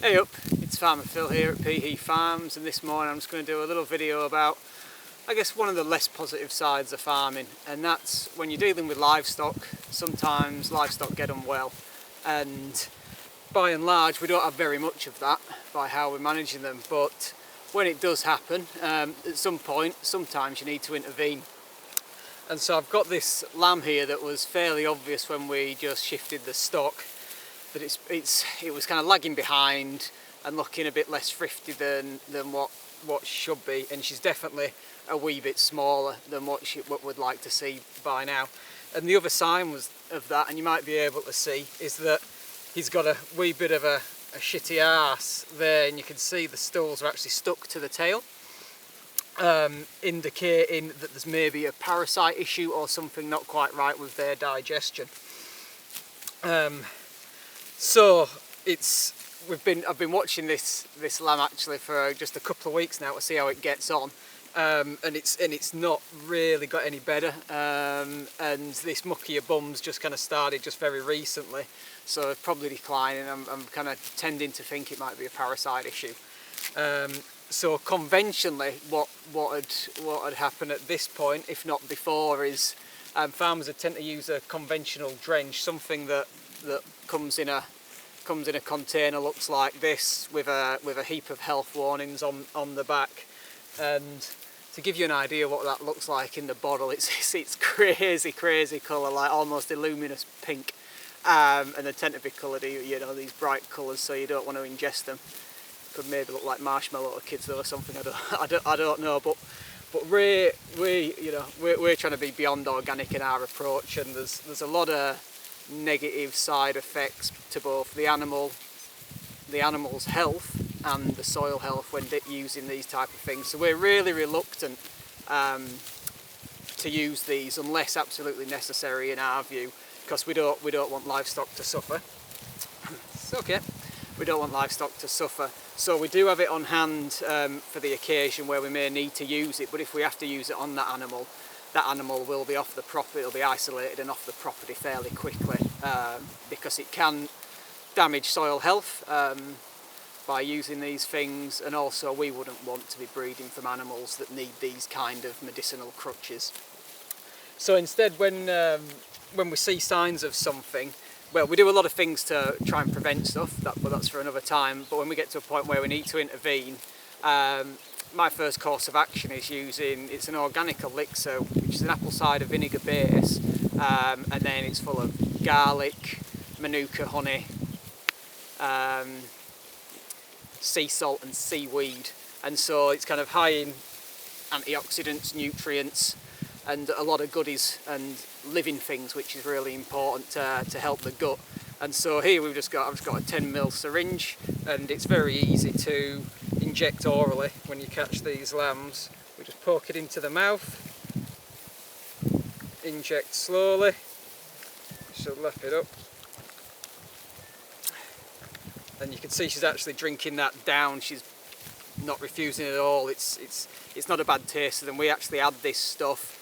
Hey up, it's Pharmer Phil here at PE Farms, and this morning I'm just going to do a little video about, I guess, one of the less positive sides of farming, and that's when you're dealing with livestock. Sometimes livestock get unwell, and by and large we don't have very much of that by how we're managing them, but when it does happen, at some point, sometimes you need to intervene. And so I've got this lamb here that was fairly obvious when we just shifted the stock that it was kind of lagging behind and looking a bit less thrifty than what she should be, and she's definitely a wee bit smaller than what we'd like to see by now. And the other sign of that, and you might be able to see, is that he's got a wee bit of a shitty arse there, and you can see the stools are actually stuck to the tail, indicating that there's maybe a parasite issue or something not quite right with their digestion. So I've been watching this lamb actually for just a couple of weeks now to see how it gets on, and it's not really got any better. And this muckier bum's just kind of started just very recently, so it's probably declining. I'm kind of tending to think it might be a parasite issue. So conventionally, what had happened at this point, if not before, is farmers would tend to use a conventional drench, something that comes in a container, looks like this, with a heap of health warnings on the back. And to give you an idea what that looks like in the bottle, it's crazy colour, like almost illuminous pink, and they tend to be coloured, these bright colours, so you don't want to ingest them. Could maybe look like marshmallow to kids though, or something. I don't know, but we're trying to be beyond organic in our approach, and there's a lot of negative side effects to both the animal's health and the soil health when using these type of things. So we're really reluctant to use these unless absolutely necessary in our view, because we don't want livestock to suffer. It's okay. We don't want livestock to suffer. So we do have it on hand for the occasion where we may need to use it, but if we have to use it on that animal will be off the property, it'll be isolated and off the property fairly quickly, because it can damage soil health by using these things, and also we wouldn't want to be breeding from animals that need these kind of medicinal crutches. So instead, when we see signs of something, well, we do a lot of things to try and prevent stuff, but that's for another time. But when we get to a point where we need to intervene, my first course of action is it's an organic elixir, which is an apple cider vinegar base, and then it's full of garlic, manuka honey, sea salt and seaweed, and so it's kind of high in antioxidants, nutrients, and a lot of goodies and living things, which is really important to help the gut. And so here I've just got a 10ml syringe, and it's very easy to inject orally when you catch these lambs. We just poke it into the mouth, inject slowly, she'll lap it up, and you can see she's actually drinking that down. She's not refusing it at all. It's not a bad taste to them. We actually add this stuff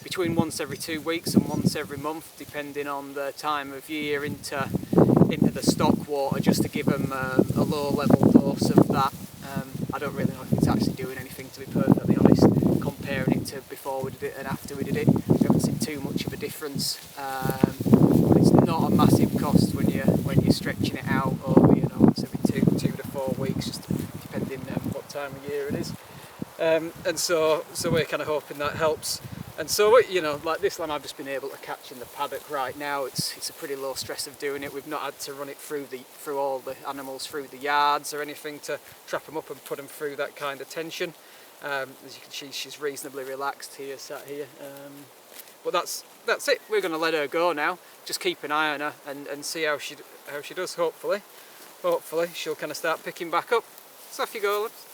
between once every 2 weeks and once every month, depending on the time of year, into the stock water, just to give them a low level dose of that. I don't really know if it's actually doing anything, to be perfectly honest, comparing it to before we did it and after we did it. We haven't seen too much of a difference. It's not a massive cost when you're stretching it out over once every 2 to 4 weeks, just depending on what time of year it is. And so we're kind of hoping that helps. And so, like this lamb I've just been able to catch in the paddock right now, it's a pretty low stress of doing it. We've not had to run it through all the animals through the yards or anything to trap them up and put them through that kind of tension. As you can see, she's reasonably relaxed here, sat here. But that's it. We're going to let her go now. Just keep an eye on her and see how she does. Hopefully she'll kind of start picking back up. So off you go, lads.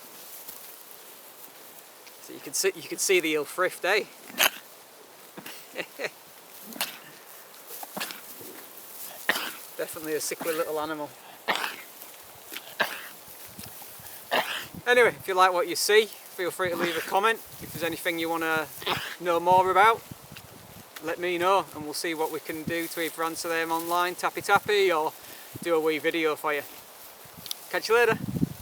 So you can see the ill thrift, eh? Definitely a sickly little animal. Anyway, if you like what you see, feel free to leave a comment. If there's anything you want to know more about, let me know, and we'll see what we can do to either answer them online, tappy, or do a wee video for you. Catch you later.